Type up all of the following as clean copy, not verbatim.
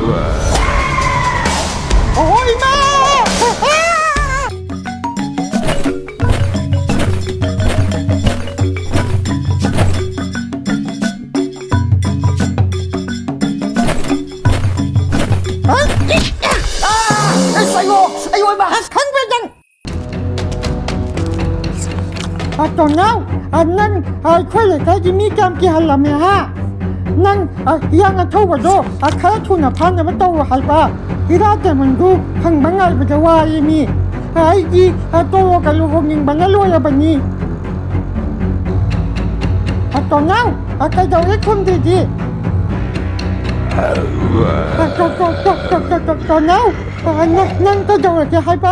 โอ้ยแม่ไอ้โวยมาขันไปจังตอนนั้นนั่นค่อยเลยแค่จะมีการกี่ฮัลโหลเมียฮะนั่นยังทั่วโดแค่ทุนพันจะไม่ต้องหายไปที่ร้านแต่มันดูพังบังไงมันจะว่าอย่างนี้ไอ้จีตัวกับลูกคนยิงบังไงรวยแบบนี้ตอนนั้นใครจะเล็กคนดีตอนนั้นนั่นก็จะอะไรหายไป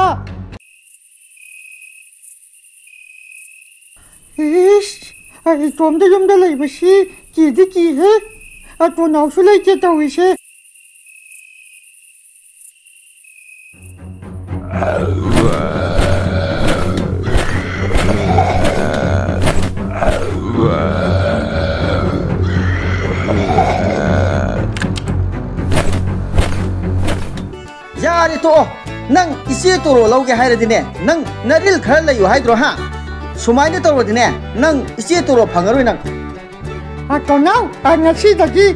ไอ้ตัวมันจะยอมได้เลยไม่ใช่กี่ที่กี่เหรอตัวน้องช่วยเลยเจ้าวิเศษยาดิโตนั่งอิสิตัวเราแกให้เลยทีเนี่ยนั่งนาริลขเลยอยู่ให้ตัวฮะสมัยนี้ตัวทีเนี่ยนั่งอิสิตัวพังอะไรนั่งตอนนั้นงั้นสิตะกี้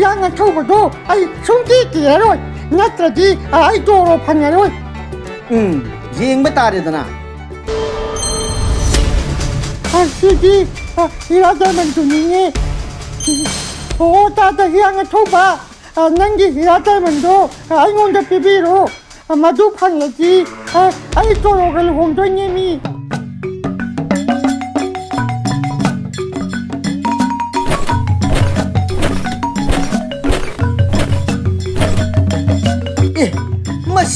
ยังงั้นทั่วโดไอ้สุ่มกี้เกี่ยrồiงั้นตะกี้ไอ้ตัวพังอะไรยิงไม่ตายเลยนะสิกี้ที่เราจะมันตัวนี้โอ้ตาตะกี้งั้นทั่วบ้านั่งที่เราจะมันโดไอ้งงจะปีบีโรมาดูพังเลยจีไอ้ตัวกันหงตัวนี้มี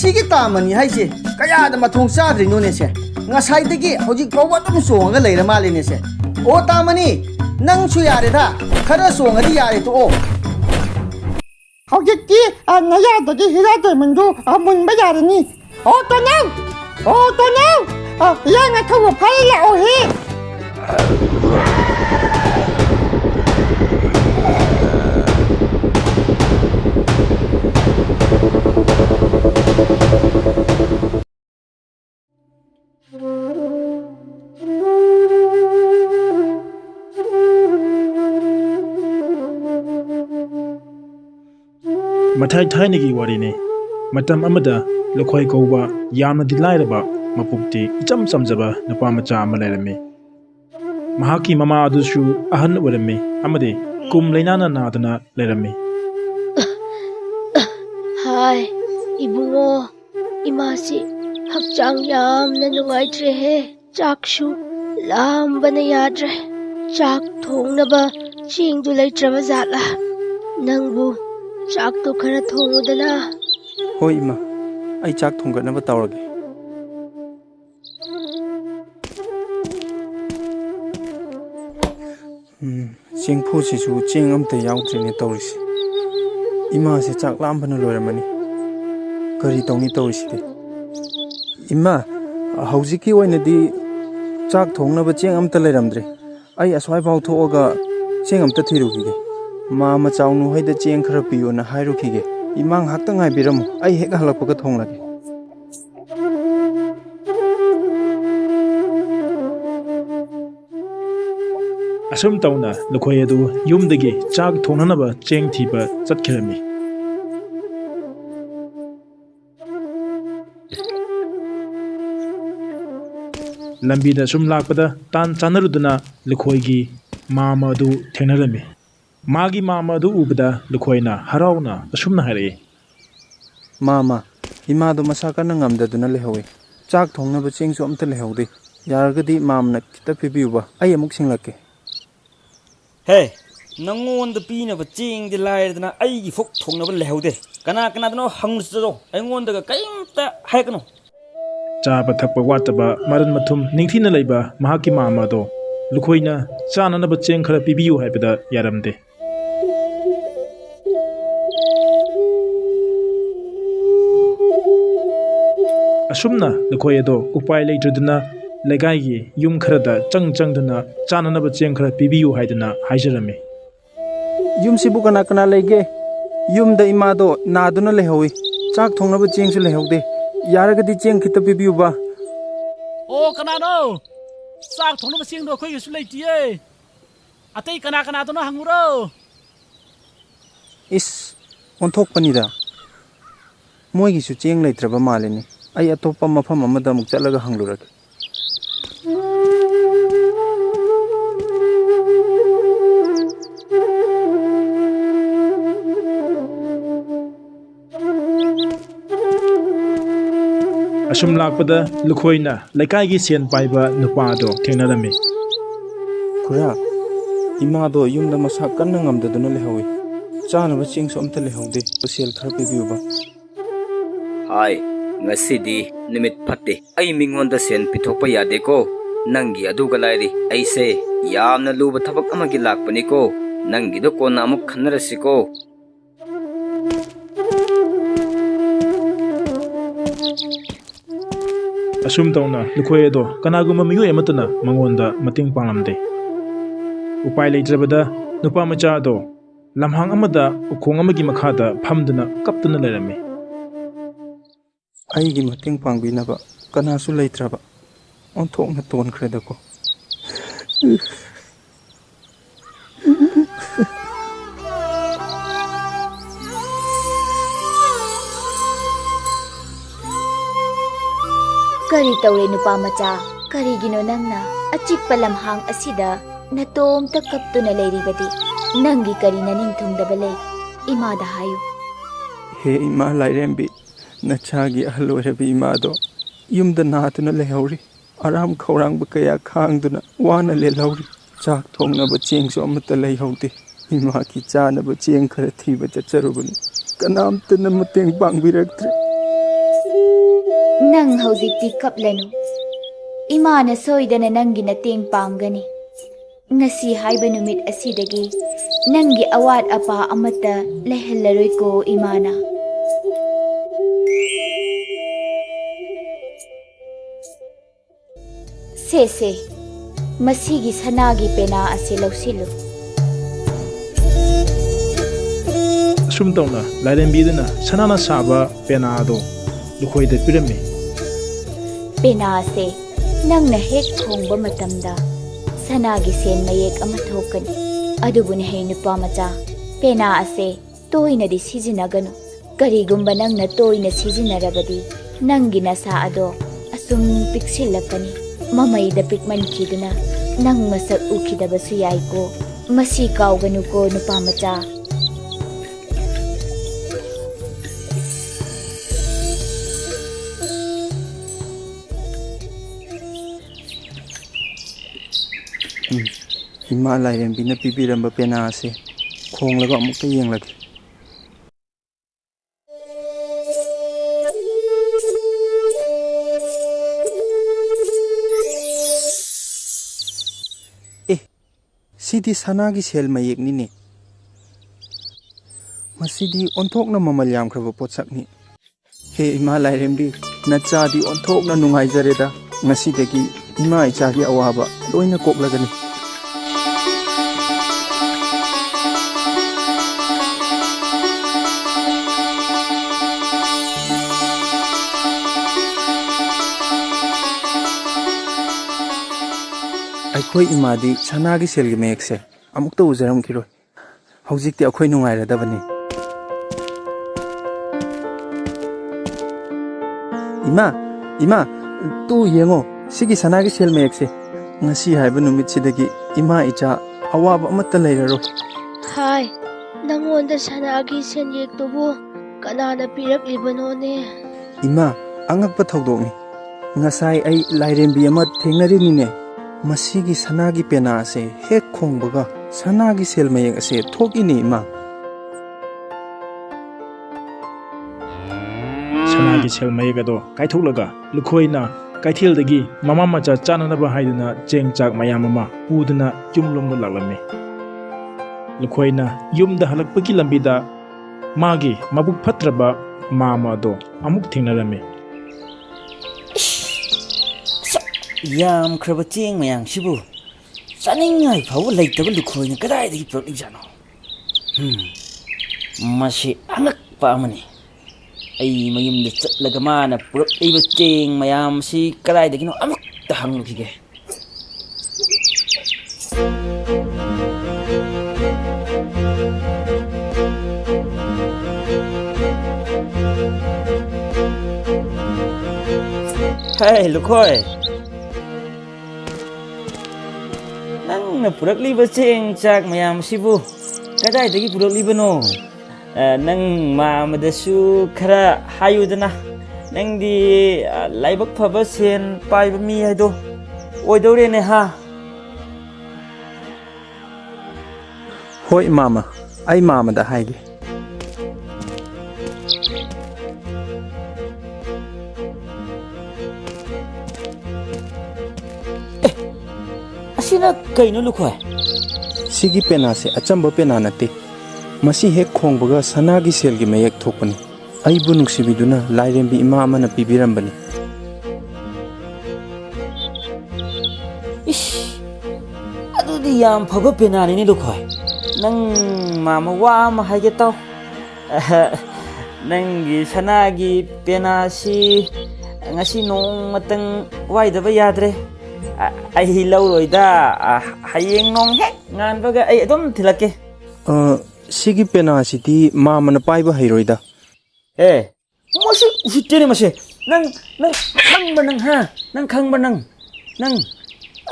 สิกิตามันยังไงสิก็ยาดมาทงซาดริโนเนี่ยสิงั้นใส่ตะกี้เขาจีเขาว่าต้องส่งกันเลยละมาเลยเนี่ยสิโอ้ตามันนี่นั่งช่วยอะไรท่าข้าจะส่งกันที่ยาเลยตัวโอ้เขาจะกี้นายาตะกี้ที่ได้แต่มันดูมันไม่ยาเลยนี่โอ้ตัวนั้นยังไงเขาบอกพายแล้วโอ้เฮมาท้ายในกี่วันนี้มาทำอะไรได้ลูกคอยกูว่ายามดิไล่ระบามาปุกตีจำจบนับว่ามาจามอะไรละมีมหากีมาดูชูอาหารวันมีอะไรดีกุมเลยนานาดนาเลยละมีฮายอีบุงโออีมาสิหักจังยามนั่นยังไงเจเฮจากชูลามบันยาเจจากทงนับชิงดูเลยจะมาจัดละนังบูจากตัวขนาดทงอุดนะโอ้ยมาไอ้จากทงกันนับตาวร์กเชียงพูดสิชูเชียงอัมเตยาวเทรนตาวร์สิอีมาสิจากลามพันลอยมันนี่กรีตรงนี้ตาวร์สิเดอีมาเฮาจิกี้วันนี้ดีจากทงนับเชียงอัมเตเลยรำเดรไอ้อสวายเบาทัวร์ก็เชียงอัมเตที่รู้กี่มาเจ้าหนูให้ได้เจียงคราบิวนะให้รู้กี่อีมังหักตั้งไงบิรมไอ้เฮกฮัลปกทงละกี่สมตัวน่ะลูกคอยดูยุ่มดกี้จากทงนั้นบ่เจียงที่บ่จัดแค่มีลำบีดสมลักปะตันจันรุดน่ะลูกคอยกี้มาดูเทนอะไรมีमागी मामा दु उबदा लुखोइना हराउना असुमना हरे मामा इमा दु मसा का नंगम ददुना लेहवे चाक थोंना बचिंग सो अमत लेहवदे यारगदी मामना खिता पिबिउबा आई अमुक सिंगलके हे नंगोन द पीना बचिंग दि लायदना आई गि फोक थोंना ब लेहवदे कना कना दनो हंगसदो आइंगोन दगा कइमता हायकनो चाबा थकपा वातबा मरन मथुम निंगथिना लेबा महाकी मामा दो लुखोइना चानना बचिंग खरा पिबिउ हायबदा यारमदे असुमना लखोय दो उपाय लेट्रदना लेगाई युम खरदा चंगदना चाननब चेंग खरा पिबियु हाइदना हाइजरमे युम सिबु कना कना लेगे ꯌꯨꯝꯗ ꯏꯃꯥꯗꯣ ꯅꯥꯗꯨꯅ ꯂꯩꯍꯧꯏ ꯆꯥꯛ ꯊꯣꯡꯅꯕ ꯆꯦꯡꯁꯨ ꯂꯩꯍꯧꯗꯦ ꯌꯥꯔꯒꯗꯤ ꯆꯦꯡ ꯈꯤꯇ ꯄꯤꯕꯤꯌꯨꯕ ꯑꯣ ꯀꯅꯥꯅꯣ ꯆꯥꯛ ꯊꯣꯡꯅꯕ ꯆꯦꯡꯗꯣ ꯑꯩꯈꯣꯏꯒꯤꯁꯨ ꯂꯩꯇꯤꯌꯦ ꯑꯇꯩ ꯀꯅꯥꯗꯅꯣ ꯍꯪꯉꯨꯔꯣ ꯏꯁ ꯑꯣꯟꯊꯣꯛꯄꯅꯤꯗ ꯃꯣꯏꯒꯤꯁꯨ ꯆꯦꯡ ꯂꯩꯇ꯭ꯔꯕ ꯃꯥꯜꯂꯤꯅꯤ ꯑꯩ ꯑꯇꯣꯞꯄ ꯃꯐꯝ ꯑꯃꯗ ꯑꯃꯨꯛ ꯆꯠꯂꯒ ꯍꯪꯂꯨꯔꯒꯦ ꯑꯁꯨꯝ ꯂꯥꯛꯄꯗ ꯂꯨꯈꯣꯏꯅ ꯂꯩꯀꯥꯏꯒꯤ ꯁꯦꯟ ꯄꯥꯏꯕ ꯅꯨꯄꯥ ꯑꯗꯣ ꯊꯦꯡꯅꯔꯝꯃꯤ ꯈꯨꯔꯥ ꯏꯃꯥꯗꯣ ꯌꯨꯝꯗ ꯃꯁꯥ ꯀꯟꯅ ꯉꯝꯗꯗꯨꯅ ꯂꯩꯍꯧꯏ ꯆꯥꯅꯕ ꯆꯦꯡꯁꯨ ꯑꯝꯇ ꯂꯩꯍꯧꯗꯦ ꯁꯦꯜ ꯈꯔ ꯄꯤꯕꯤꯌꯨꯕ ꯍꯥꯏ ꯉꯁꯤꯗꯤ ꯅꯨꯃꯤꯠ ꯐꯠꯇꯦ ꯑꯩ ꯃꯤꯉꯣꯟꯗ ꯁꯦꯟ ꯄꯤꯊꯣꯛꯄ ꯌꯥꯗꯦꯀꯣ ꯅꯪꯒꯤ ꯑꯗꯨꯒ ꯂꯥꯏꯔꯤ ꯑꯩꯁꯦ ꯌꯥꯝꯅ ꯂꯨꯕ ꯊꯕꯛ ꯑꯃꯒꯤ ꯂꯥꯛꯄꯅꯤꯀꯣ ꯅꯪꯒꯤꯗꯣ ꯀꯣꯟꯅ ꯑꯃꯨꯛ ꯈꯟꯅꯔꯁꯤꯀꯣ ꯑꯁꯨꯝ ꯇꯧꯅ ꯂꯨꯈꯣꯏ ꯑꯗꯣ ꯀꯅꯥꯒꯨꯝꯕ ꯃꯤꯑꯣꯏ ꯑꯃꯠꯇꯅ ꯃꯉꯣꯟꯗ ꯃꯇꯦꯡ ꯄꯥꯡꯂꯝꯗꯦ ꯎꯄꯥꯏ ꯂꯩꯇ꯭ꯔꯕꯗ ꯅꯨꯄꯥ ꯃꯆꯥ ꯑꯗꯣ ꯂꯝꯍꯥꯡ ꯑꯃꯗ ꯎꯈꯣꯡ ꯑꯃꯒꯤ ꯃꯈꯥꯗ ꯐꯝꯗꯨꯅ ꯀꯞꯇꯨꯅ ꯂꯩꯔꯝꯃꯤ ꯑꯩꯒꯤ ꯃꯇꯦꯡ ꯄꯥꯡꯕꯤꯅꯕ ꯀꯅꯥꯁꯨ ꯂꯩꯇ꯭ꯔꯕ ꯑꯣꯟꯊꯣꯛꯅ ꯇꯣꯟꯈ꯭ꯔꯦꯗꯀꯣ ꯀꯔꯤ ꯇꯧꯔꯦ ꯅꯨꯄꯥ ꯃꯆꯥ ꯀꯔꯤꯒꯤꯅꯣ ꯅꯪꯅ ꯑꯆꯤꯛꯄ ꯂꯝꯍꯥꯡ ꯑꯁꯤꯗ ꯅꯇꯣꯝꯇ ꯀꯞꯇꯨꯅ ꯂꯩꯔꯤꯕꯗꯤ ꯅꯪꯒꯤ ꯀꯔꯤ ꯅꯅꯤꯡ ꯊꯨꯡꯗꯕ ꯂꯩ ꯏꯃꯥꯗ ꯍꯥꯏꯌꯨ ꯍꯦ ꯏꯃꯥ ꯂꯥꯏꯔꯦꯝꯕꯤ ꯅꯆꯥꯒꯤ ꯑꯍꯜ ꯑꯣꯏꯔꯕ ꯏꯃꯥꯗꯣ ꯌꯨꯝꯗ ꯅꯥꯗꯨꯅ ꯂꯩꯍꯧꯔꯤ ꯑꯔꯥꯝ ꯈꯧꯔꯥꯡꯕ ꯀꯌꯥ ꯈꯥꯡꯗꯨꯅ ꯋꯥꯅ ꯂꯦꯜꯍꯧꯔꯤ ꯆꯥꯛ ꯊꯣꯡꯅꯕ ꯆꯦꯡꯁꯨ ꯑꯃꯠꯇ ꯂꯩꯍꯧꯗꯦ ꯏꯃꯥꯒꯤ ꯆꯥꯅꯕ ꯆꯦꯡ ꯈꯔ ꯊꯤꯕ ꯆꯠꯆꯔꯨꯕꯅꯤ ꯀꯅꯥꯝꯇꯅ ꯃꯇꯦꯡ ꯄꯥꯡꯕꯤꯔꯛꯇ꯭ꯔꯦ ꯅꯪ ꯍꯧꯖꯤꯛꯇꯤ ꯀꯞꯂꯅꯨ ꯏꯃꯥꯅ ꯁꯣꯏꯗꯅ ꯅꯪꯒꯤ ꯃꯇꯦꯡ ꯄꯥꯡꯒꯅꯤ ꯉꯁꯤ ꯍꯥꯏꯕ ꯅꯨꯃꯤꯠ ꯑꯁꯤꯗꯒꯤ ꯅꯪꯒꯤ ꯑꯋꯥꯠ ꯑꯄꯥ ꯑꯃꯠꯇ ꯂꯩꯍꯜꯂꯔꯣꯏꯀꯣ ꯏꯃꯥꯅ ꯁꯦ ꯃꯁꯤꯒꯤ ꯁꯅꯥꯒꯤ ꯄꯦꯅꯥ ꯑꯁꯤ ꯂꯧꯁꯤꯜꯂꯨ ꯑꯁꯨꯝ ꯇꯧꯅ ꯂꯥꯏꯔꯦꯝꯕꯤꯗꯨꯅ ꯁꯅꯥꯅ ꯁꯥꯕ ꯄꯦꯅꯥ ꯑꯗꯣ ꯂꯨꯈꯣꯏꯗ ꯄꯤꯔꯝꯃꯤ ꯄꯦꯅꯥ ꯑꯁꯤ ꯅꯪꯅ ꯍꯦꯛ ꯈꯣꯡꯕ ꯃꯇꯝꯗ ꯁꯅꯥꯒꯤ ꯁꯦꯟ ꯃꯌꯦꯛ ꯑꯃ ꯊꯣꯛꯀꯅꯤ ꯑꯗꯨꯕꯨꯅꯦ ꯍꯦ ꯅꯨꯄꯥ ꯃꯆꯥ ꯄꯦꯅꯥ ꯑꯁꯤ ꯇꯣꯏꯅꯗꯤ ꯁꯤꯖꯤꯟꯅꯒꯅꯨ ꯀꯔꯤꯒꯨꯝꯕ ꯅꯪꯅ ꯇꯣꯏꯅ ꯁꯤꯖꯤꯟꯅꯔꯕꯗꯤ ꯅꯪꯒꯤ ꯅꯁꯥ ꯑꯗꯣ ꯑꯁꯨꯝ ꯄꯤꯛꯁꯤꯜꯂꯛꯀꯅꯤ ꯃꯃꯩꯗ ꯄꯤꯛꯃꯟꯈꯤꯗꯨꯅ ꯅꯪ ꯃꯁꯛ ꯎꯈꯤꯗꯕꯁꯨ ꯌꯥꯏꯀꯣ ꯃꯁꯤ ꯀꯥꯎꯒꯅꯨꯀꯣ ꯅꯨꯄꯥ ꯃꯆꯥ ꯏꯃꯥ ꯂꯥꯏꯔꯦꯝꯕꯤꯅ ꯄꯤꯕꯤꯔꯝꯕ ꯄꯦꯅꯥ ꯑꯁꯤ ꯈꯣꯡꯂꯒ ꯑꯃꯨꯛꯇ ꯌꯦꯡꯂꯒꯦ ꯁꯤꯗꯤ ꯁꯅꯥꯒꯤ ꯁꯦꯜ ꯃꯌꯦꯛꯅꯤꯅꯦ ꯃꯁꯤꯗꯤ ꯑꯣꯟꯊꯣꯛꯅ ꯃꯃꯜ ꯌꯥꯝꯈ꯭ꯔꯕ ꯄꯣꯠꯁꯛꯅꯤ ꯍꯦ ꯏꯃꯥ ꯂꯥꯏꯔꯦꯝꯕꯤ ꯅꯆꯥꯗꯤ ꯑꯣꯟꯊꯣꯛꯅ ꯅꯨꯡꯉꯥꯏꯖꯔꯦꯗ ꯉꯁꯤꯗꯒꯤ ꯏꯃꯥ ꯏꯆꯥꯒꯤ ꯑꯋꯥꯕ ꯂꯣꯏꯅ ꯀꯣꯛꯂꯒꯅꯤ ꯑꯩꯈꯣꯏ ꯏꯃꯥꯗꯤ ꯁꯅꯥꯒꯤ ꯁꯦꯜꯒꯤ ꯃꯌꯦꯛꯁꯦ ꯑꯃꯨꯛꯇ ꯎꯖꯔꯝꯈꯤꯔꯣꯏ ꯍꯧꯖꯤꯛꯇꯤ ꯑꯩꯈꯣꯏ ꯅꯨꯡꯉꯥꯏꯔꯗꯕꯅꯤ ꯏꯃꯥ ꯇꯨ ꯌꯦꯡꯉꯣ ꯁꯤꯒꯤ ꯁꯅꯥꯒꯤ ꯁꯦꯜ ꯃꯌꯦꯛꯁꯦ ꯉꯁꯤ ꯍꯥꯏꯕ ꯅꯨꯃꯤꯠꯁꯤꯗꯒꯤ ꯏꯃꯥ ꯏꯆꯥ ꯑꯋꯥꯕ ꯑꯃꯠꯇ ꯂꯩꯔꯔꯣꯏ ꯍꯥꯏ ꯅꯪꯉꯣꯟꯗ ꯁꯅꯥꯒꯤ ꯁꯦꯟꯌꯦꯛꯇꯨꯕꯨ ꯀꯅꯥꯅ ꯄꯤꯔꯛꯂꯤꯕꯅꯣꯅꯦ ꯏꯃꯥ ꯑꯉꯛꯄ ꯊꯧꯗꯣꯛꯅꯤ ꯉꯁꯥꯏ ꯑꯩ ꯂꯥꯏꯔꯦꯝꯕꯤ ꯑꯃ ꯊꯦꯡꯅꯔꯤꯅꯤꯅꯦ ꯃꯁꯤꯒꯤ ꯁꯅꯥꯒꯤ ꯄꯦꯅꯥ ꯑꯁꯦ ꯍꯦꯛ ꯈꯣꯡꯕꯒ ꯁꯅꯥꯒꯤ ꯁꯦꯜ ꯃꯌꯦꯛ ꯑꯁꯦ ꯊꯣꯛꯏꯅꯦ ꯏꯃꯥ ꯁꯅꯥꯒꯤ ꯁꯦꯜ ꯃꯌꯦꯛ ꯑꯗꯣ ꯀꯥꯏꯊꯣꯛꯂꯒ ꯂꯨꯈꯣꯏꯅ ꯀꯩꯊꯦꯜꯗꯒꯤ ꯃꯃꯥ ꯃꯆꯥ ꯆꯥꯅꯅꯕ ꯍꯥꯏꯗꯨꯅ ꯆꯦꯡ ꯆꯥꯛ ꯃꯌꯥꯝ ꯑꯃ ꯄꯨꯗꯨꯅ ꯌꯨꯝꯂꯣꯝꯗ ꯂꯥꯛꯂꯝꯃꯤ ꯂꯨꯈꯣꯏꯅ ꯌꯨꯝꯗ ꯍꯜꯂꯛꯄꯒꯤ ꯂꯝꯕꯤꯗ ꯃꯥꯒꯤ ꯃꯕꯨꯛ ꯐꯠꯇ꯭ꯔꯕ ꯃꯥꯃ ꯑꯗꯣ ꯑꯃꯨꯛ ꯊꯦꯡꯅꯔꯝꯃꯤ ꯌꯥꯝꯈ꯭ꯔꯕ ꯆꯦꯡ ꯃꯌꯥꯝꯁꯤꯕꯨ ꯆꯥꯅꯤꯡꯉꯥꯏ ꯐꯥꯎꯕ ꯂꯩꯇꯕ ꯂꯨꯈꯣꯏꯅ ꯀꯗꯥꯏꯗꯒꯤ ꯄꯨꯔꯛꯂꯤꯕꯖꯥꯠꯅꯣ ꯃꯁꯤ ꯑꯉꯛꯄ ꯑꯃꯅꯤ ꯑꯩ ꯃꯌꯨꯝꯗ ꯆꯠꯂꯒ ꯃꯥꯅ ꯄꯨꯔꯛꯂꯤꯕ ꯆꯦꯡ ꯃꯌꯥꯝꯁꯤ ꯀꯗꯥꯏꯗꯒꯤꯅꯣ ꯑꯃꯨꯛꯇ ꯍꯪꯂꯨꯈꯤꯒꯦ Hey, Lukoy. Nang purakliba cheng chak mayam sibu. Kadai purakliba no. Nang mamadasu khara hayudana. Nang di laibak phaba sen paiba mi haido. Oidore ne ha. Hoi mama, ai mama da haige. Asina kaino Lukoy? Sigi pena se achamba pena nate. Masi hek khongbaga sanagi selgi mayek thokpani. Ai bu nuksibiduna lairembi ima amana pibirambani. Ish. Adudi yam phaba pena ni Lukoy. Nang mama wa ma haige taw. Nangi sanagi pena si ngasi nong matang waidaba yadre. Ai lauroida hayeng nong hek ngan baga ai adom thilake Sigi pena siti mama na paiba hairoida. Mosi usitere mase nang banang ha nang khang banang nang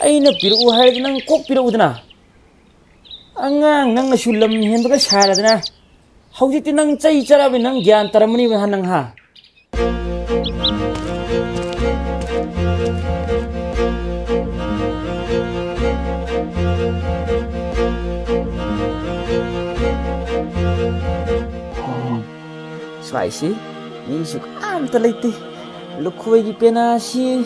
ai na piru hai nang kok piru udna angang nang sulam hen baga saradna hauji nang chai charabi nang gyan taramani ba nang ha Swaisi, ni suk am talite. Lukoy gi pena si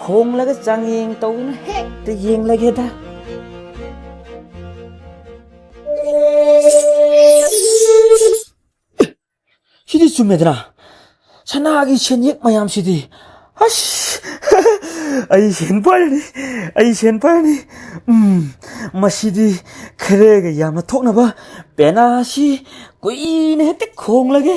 khong laga changyeng tawin hek te yeng lage da. Sidi sumedna. Sanagi senyek mayam sidi. Ash. Ai sen parni. Masidi khrega yamna thokna ba pena si kuine hete khong lage.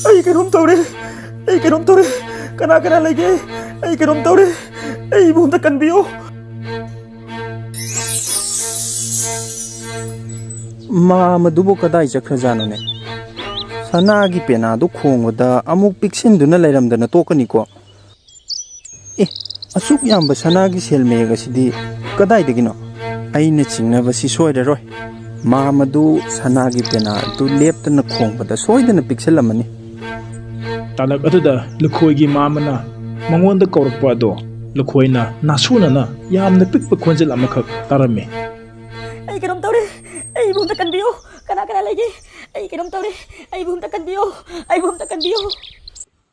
Ai kanom tore kana lage ai kanom tore ai bunda kanbiyo Mama dubo kadai chakrajano ne. Sanagi pena du khongda amuk piksinduna lairamdana tokani ko. Asuk yamba sanagi selmega sidi kadai degino. Aina chingnaba si soidaroi. Mama du sanagi pena du leptana khongbada soidana pikselamani. Talak aduda Lukoy gi mamana mangonda kaurakpa ado Lukoyna nasunana yamna pikpa khonjel amakhak tarame. Ai kanom tore ai bunda kanbiyo kana lage ai kanom tore ai bunda kanbiyo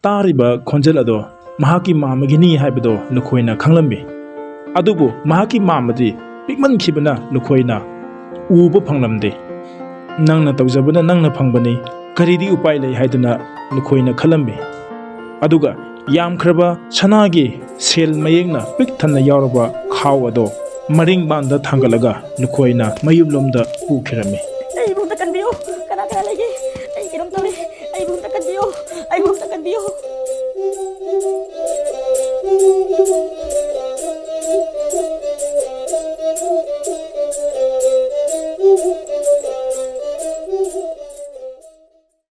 Tariba khonjel ado mahaki mamagini haibado Lukoyna khanglambi. Adubu mahaki mamadi pikman khibana Lukoyna uba phanglamde. Nangna tawjabana nangna phangbani karidi upai lei haidana Lukoyna khalambi. Aduga yamkhraba sanagi sel mayengna pik thanna yauraba khaw ado maring banda thangalaga Lukoyna mayublomda pukhirame.